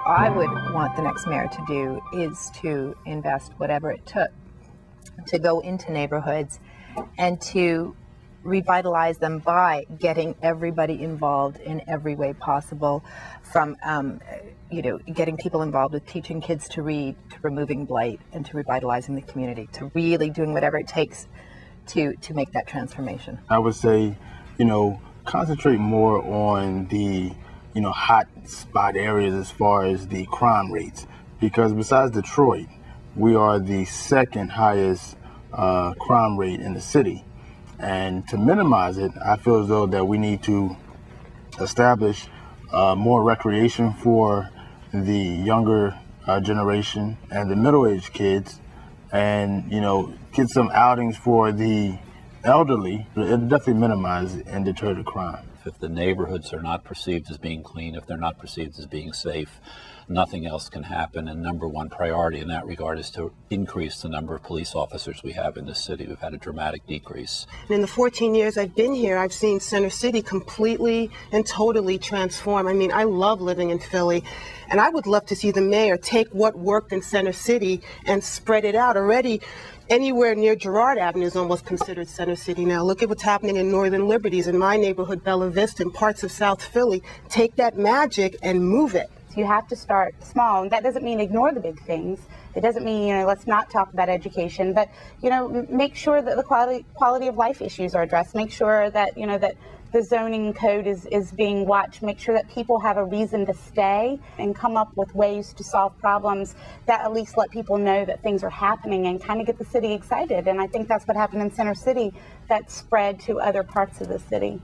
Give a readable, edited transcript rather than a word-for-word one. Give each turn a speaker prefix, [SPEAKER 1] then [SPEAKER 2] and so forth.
[SPEAKER 1] I would want the next mayor to do is to invest whatever it took to go into neighborhoods and to revitalize them by getting everybody involved in every way possible, from getting people involved with teaching kids to read, to removing blight, and to revitalizing the community, to really doing whatever it takes to make that transformation.
[SPEAKER 2] I would say, concentrate more on the, hot spot areas as far as the crime rates, because besides Detroit, we are the second highest crime rate in the city. And to minimize it, I feel as though that we need to establish more recreation for the younger generation and the middle-aged kids, and get some outings for the elderly. It definitely minimize and deter the crime.
[SPEAKER 3] If the neighborhoods are not perceived as being clean, if they're not perceived as being safe, nothing else can happen. And number one priority in that regard is to increase the number of police officers we have in this city. We've had a dramatic decrease.
[SPEAKER 4] In the 14 years I've been here, I've seen Center City completely and totally transform. I mean, I love living in Philly, and I would love to see the mayor take what worked in Center City and spread it out. Already, anywhere near Girard Avenue is almost considered Center City now. Look at what's happening in Northern Liberties, in my neighborhood, Bella Vista, and parts of South Philly. Take that magic and move it.
[SPEAKER 5] You have to start small, and that doesn't mean ignore the big things. It doesn't mean, let's not talk about education, but, make sure that the quality of life issues are addressed. Make sure that, that the zoning code is being watched. Make sure that people have a reason to stay, and come up with ways to solve problems that at least let people know that things are happening and kind of get the city excited. And I think that's what happened in Center City that spread to other parts of the city.